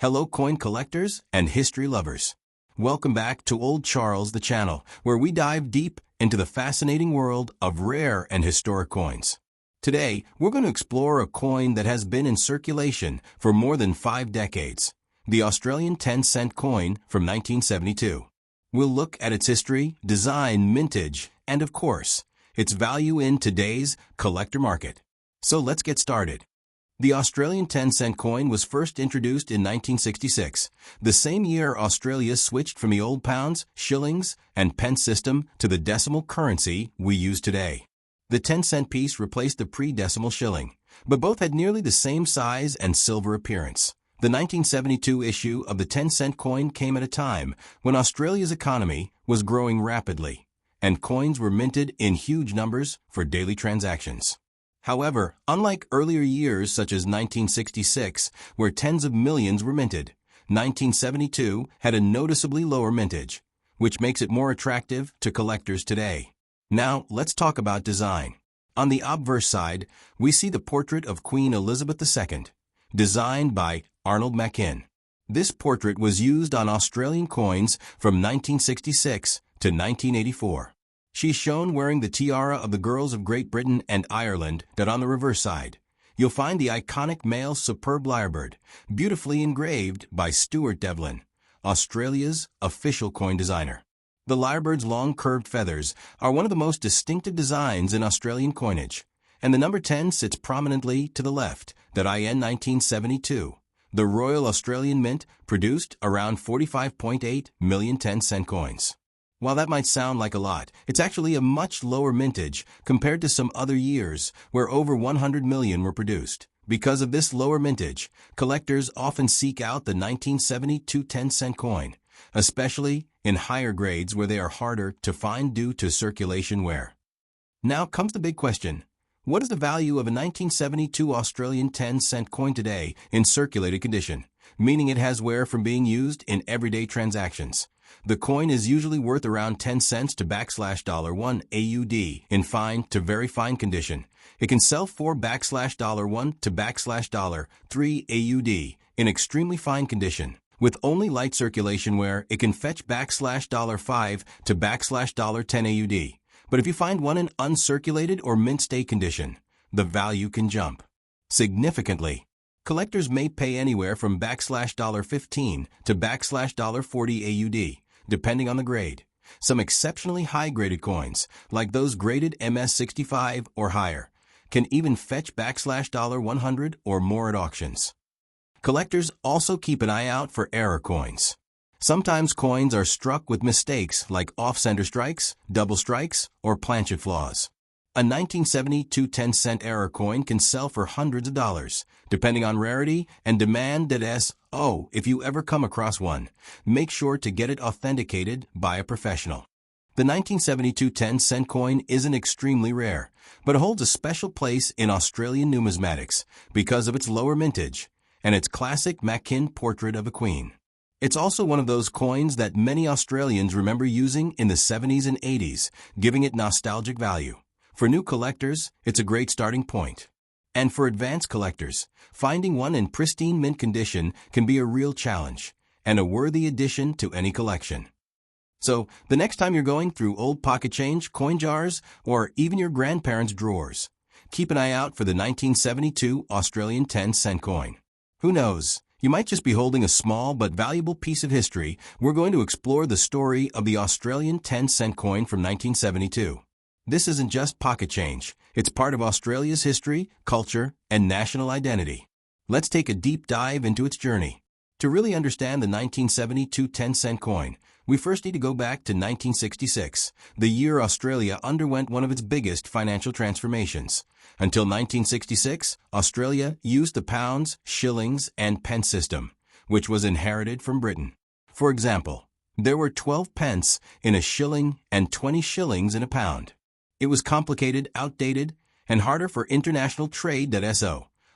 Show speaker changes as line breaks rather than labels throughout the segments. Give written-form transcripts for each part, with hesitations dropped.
Hello coin collectors and history lovers. Welcome back to Old Charles the channel, where we dive deep into the fascinating world of rare and historic coins. Today, we're going to explore a coin that has been in circulation for more than 5 decades, the Australian 10-cent coin from 1972. We'll look at its history, design, mintage, and of course, its value in today's collector market. So let's get started. The Australian 10-cent coin was first introduced in 1966, the same year Australia switched from the old pounds, shillings, and pence system to the decimal currency we use today. The 10-cent piece replaced the pre-decimal shilling, but both had nearly the same size and silver appearance. The 1972 issue of the 10-cent coin came at a time when Australia's economy was growing rapidly, and coins were minted in huge numbers for daily transactions. However, unlike earlier years such as 1966, where tens of millions were minted, 1972 had a noticeably lower mintage, which makes it more attractive to collectors today. Now, let's talk about design. On the obverse side, we see the portrait of Queen Elizabeth II, designed by Arnold Machin. This portrait was used on Australian coins from 1966 to 1984. She's shown wearing the tiara of the girls of Great Britain and Ireland that on the reverse side. You'll find the iconic male superb lyrebird, beautifully engraved by Stuart Devlin, Australia's official coin designer. The lyrebird's long curved feathers are one of the most distinctive designs in Australian coinage, and the number 10 sits prominently to the left, that IN 1972. The Royal Australian Mint produced around 45.8 million 10-cent coins. While that might sound like a lot, it's actually a much lower mintage compared to some other years where over 100 million were produced. Because of this lower mintage, collectors often seek out the 1972 10-cent coin, especially in higher grades where they are harder to find due to circulation wear. Now comes the big question. What is the value of a 1972 Australian 10-cent coin today in circulated condition, meaning it has wear from being used in everyday transactions? The coin is usually worth around 10 cents to $1 AUD in fine to very fine condition. It can sell for $1 to $3 AUD in extremely fine condition. With only light circulation wear, it can fetch $5 to $10 AUD. But if you find one in uncirculated or mint state condition, the value can jump significantly. Collectors may pay anywhere from $15 to $40 AUD, depending on the grade. Some exceptionally high-graded coins, like those graded MS65 or higher, can even fetch $100 or more at auctions. Collectors also keep an eye out for error coins. Sometimes coins are struck with mistakes like off-center strikes, double strikes, or planchet flaws. A 1972 10-cent error coin can sell for hundreds of dollars, depending on rarity and demand. If you ever come across one, make sure to get it authenticated by a professional. The 1972 10-cent coin isn't extremely rare, but it holds a special place in Australian numismatics because of its lower mintage and its classic Machin portrait of a queen. It's also one of those coins that many Australians remember using in the 70s and 80s, giving it nostalgic value. For new collectors, it's a great starting point. And for advanced collectors, finding one in pristine mint condition can be a real challenge and a worthy addition to any collection. So, the next time you're going through old pocket change, coin jars, or even your grandparents' drawers, keep an eye out for the 1972 Australian 10-cent coin. Who knows? You might just be holding a small but valuable piece of history. We're going to explore the story of the Australian 10-cent coin from 1972. This isn't just pocket change. It's part of Australia's history, culture, and national identity. Let's take a deep dive into its journey. To really understand the 1972 10-cent coin, we first need to go back to 1966, the year Australia underwent one of its biggest financial transformations. Until 1966, Australia used the pounds, shillings, and pence system, which was inherited from Britain. For example, there were 12 pence in a shilling and 20 shillings in a pound. It was complicated, outdated, and harder for international trade.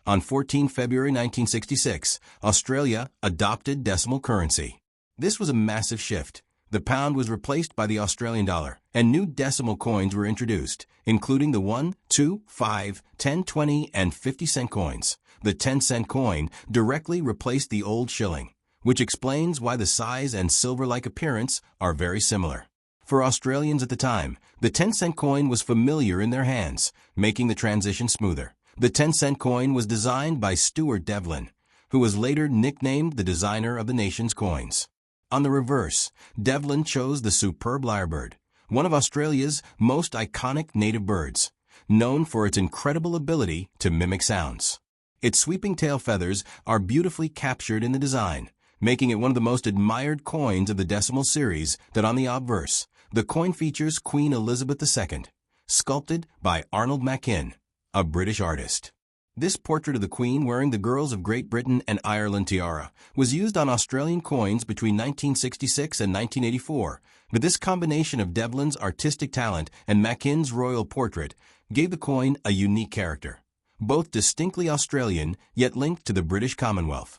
On 14 February 1966, Australia adopted decimal currency. This was a massive shift. The pound was replaced by the Australian dollar, and new decimal coins were introduced, including the 1, 2, 5, 10, 20, and 50-cent coins. The 10-cent coin directly replaced the old shilling, which explains why the size and silver-like appearance are very similar. For Australians at the time, the 10-cent coin was familiar in their hands, making the transition smoother. The 10-cent coin was designed by Stuart Devlin, who was later nicknamed the designer of the nation's coins. On the reverse, Devlin chose the superb lyrebird, one of Australia's most iconic native birds, known for its incredible ability to mimic sounds. Its sweeping tail feathers are beautifully captured in the design, making it one of the most admired coins of the decimal series. That on the obverse, the coin features Queen Elizabeth II, sculpted by Arnold Machin, a British artist. This portrait of the Queen wearing the Girls of Great Britain and Ireland tiara was used on Australian coins between 1966 and 1984, but this combination of Devlin's artistic talent and Machin's royal portrait gave the coin a unique character, both distinctly Australian yet linked to the British Commonwealth.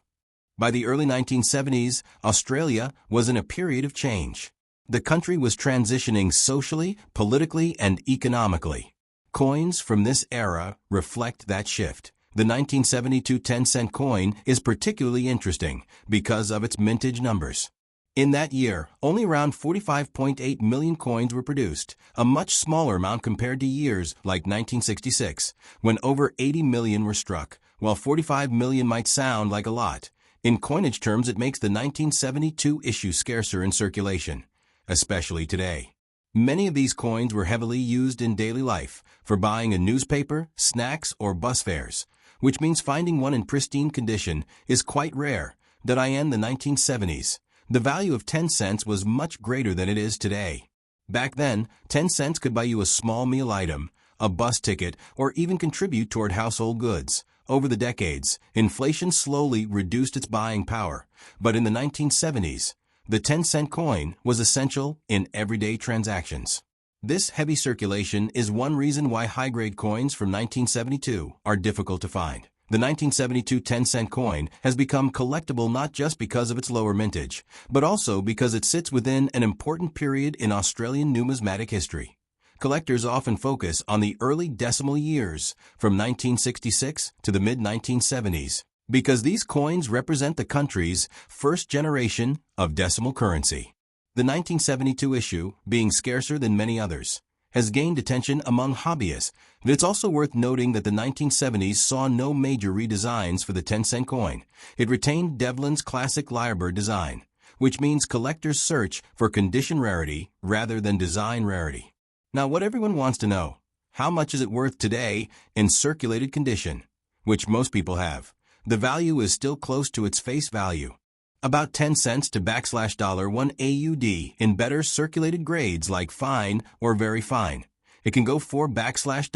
By the early 1970s, Australia was in a period of change. The country was transitioning socially, politically, and economically. Coins from this era reflect that shift. The 1972 10-cent coin is particularly interesting because of its mintage numbers. In that year, only around 45.8 million coins were produced, a much smaller amount compared to years like 1966, when over 80 million were struck. While 45 million might sound like a lot, in coinage terms it makes the 1972 issue scarcer in circulation, especially today. Many of these coins were heavily used in daily life for buying a newspaper, snacks, or bus fares, which means finding one in pristine condition is quite rare. That in the 1970s, the value of 10 cents was much greater than it is today. Back then, 10 cents could buy you a small meal item, a bus ticket, or even contribute toward household goods. Over the decades, inflation slowly reduced its buying power, but in the 1970s, the 10-cent coin was essential in everyday transactions. This heavy circulation is one reason why high-grade coins from 1972 are difficult to find. The 1972 10-cent coin has become collectible not just because of its lower mintage, but also because it sits within an important period in Australian numismatic history. Collectors often focus on the early decimal years, from 1966 to the mid-1970s, because these coins represent the country's first generation of decimal currency. The 1972 issue, being scarcer than many others, has gained attention among hobbyists, but it's also worth noting that the 1970s saw no major redesigns for the 10-cent coin. It retained Devlin's classic lyrebird design, which means collectors search for condition rarity rather than design rarity. Now, what everyone wants to know, how much is it worth today in circulated condition, which most people have? The value is still close to its face value, about 10 cents to $1 AUD in better circulated grades like fine or very fine. It can go for $1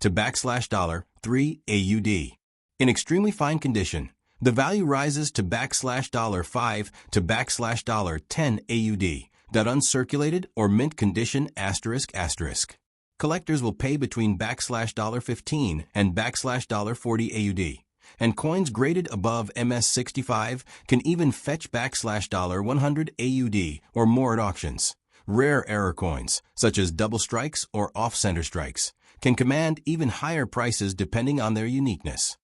to $3 AUD. In extremely fine condition, the value rises to $5 to $10 AUD. That uncirculated or mint condition ***. Collectors will pay between $15 and $40 AUD. And coins graded above MS65 can even fetch $100 AUD or more at auctions. Rare error coins, such as double strikes or off-center strikes, can command even higher prices depending on their uniqueness.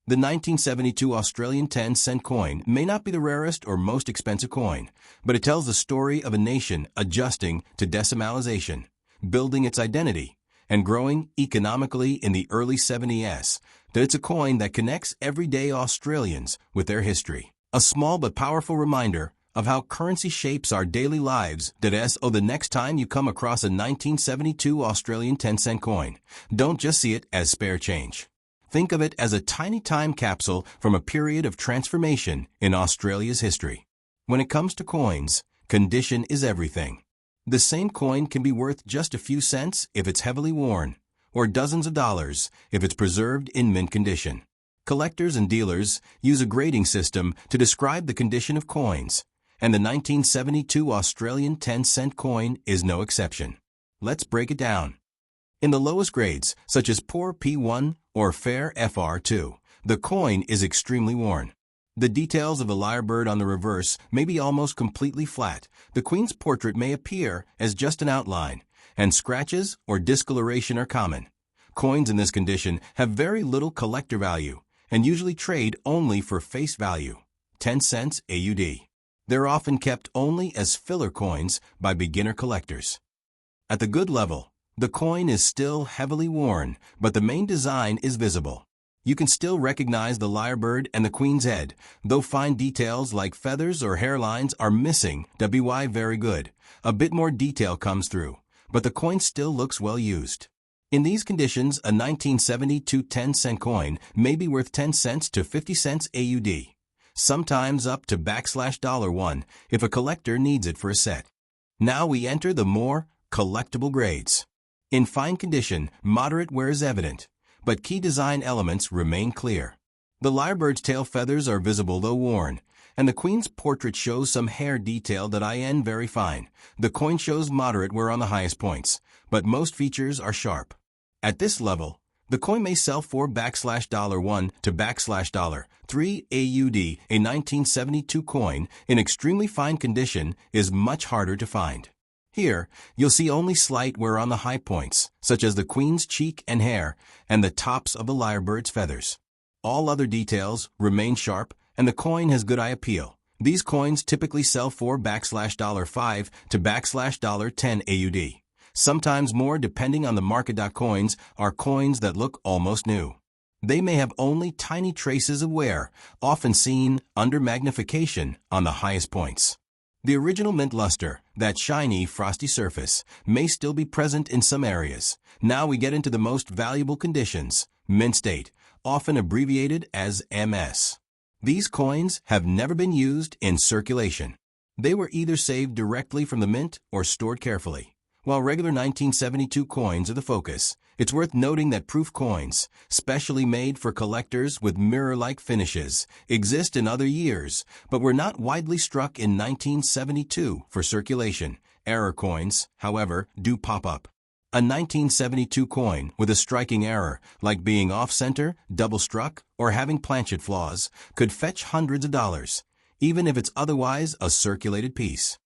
The 1972 Australian 10-cent coin may not be the rarest or most expensive coin, but it tells the story of a nation adjusting to decimalization, building its identity, and growing economically in the early 70s. That it's a coin that connects everyday Australians with their history. A small but powerful reminder of how currency shapes our daily lives. The next time you come across a 1972 Australian 10-cent coin, don't just see it as spare change. Think of it as a tiny time capsule from a period of transformation in Australia's history. When it comes to coins, condition is everything. The same coin can be worth just a few cents if it's heavily worn, or dozens of dollars if it's preserved in mint condition. Collectors and dealers use a grading system to describe the condition of coins, and the 1972 Australian 10-cent coin is no exception. Let's break it down. In the lowest grades, such as poor P1 or fair FR2, the coin is extremely worn. The details of the lyrebird on the reverse may be almost completely flat. The Queen's portrait may appear as just an outline, and scratches or discoloration are common. Coins in this condition have very little collector value and usually trade only for face value. 10 cents AUD. They're often kept only as filler coins by beginner collectors. At the good level, the coin is still heavily worn, but the main design is visible. You can still recognize the lyrebird and the queen's head, though fine details like feathers or hairlines are missing. Very good. A bit more detail comes through, but the coin still looks well used. In these conditions, a 1972 10-cent coin may be worth 10 cents to 50 cents AUD, sometimes up to $1 if a collector needs it for a set. Now we enter the more collectible grades. In fine condition, moderate wear is evident, but key design elements remain clear. The lyrebird's tail feathers are visible though worn, and the queen's portrait shows some hair detail that is very fine. The coin shows moderate wear on the highest points, but most features are sharp. At this level, the coin may sell for $1 to $3 AUD. A 1972 coin in extremely fine condition is much harder to find. Here, you'll see only slight wear on the high points, such as the queen's cheek and hair and the tops of the lyrebird's feathers. All other details remain sharp, and the coin has good eye appeal. These coins typically sell for $5 to $10 AUD. Sometimes more depending on the market. Coins are coins that look almost new. They may have only tiny traces of wear, often seen under magnification on the highest points. The original mint luster, that shiny, frosty surface, may still be present in some areas. Now we get into the most valuable conditions, mint state, often abbreviated as MS. These coins have never been used in circulation. They were either saved directly from the mint or stored carefully. While regular 1972 coins are the focus, it's worth noting that proof coins, specially made for collectors with mirror-like finishes, exist in other years, but were not widely struck in 1972 for circulation. Error coins, however, do pop up. A 1972 coin with a striking error, like being off-center, double-struck, or having planchet flaws, could fetch hundreds of dollars, even if it's otherwise a circulated piece.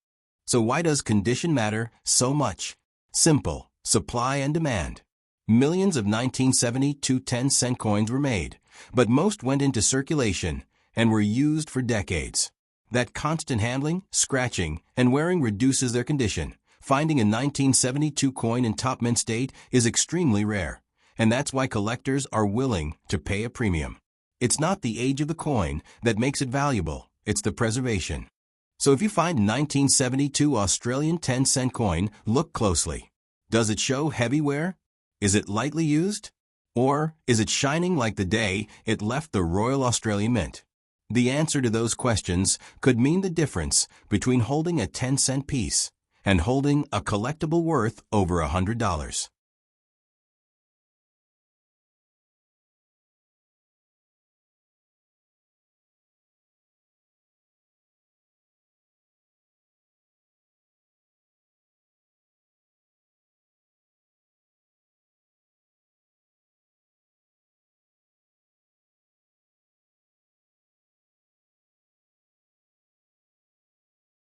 So why does condition matter so much? Simple: supply and demand. Millions of 1972 10-cent coins were made, but most went into circulation and were used for decades. That constant handling, scratching, and wearing reduces their condition. Finding a 1972 coin in top mint state is extremely rare, and that's why collectors are willing to pay a premium. It's not the age of the coin that makes it valuable, it's the preservation. So if you find a 1972 Australian 10-cent coin, look closely. Does it show heavy wear? Is it lightly used? Or is it shining like the day it left the Royal Australian Mint? The answer to those questions could mean the difference between holding a 10-cent piece and holding a collectible worth over $100.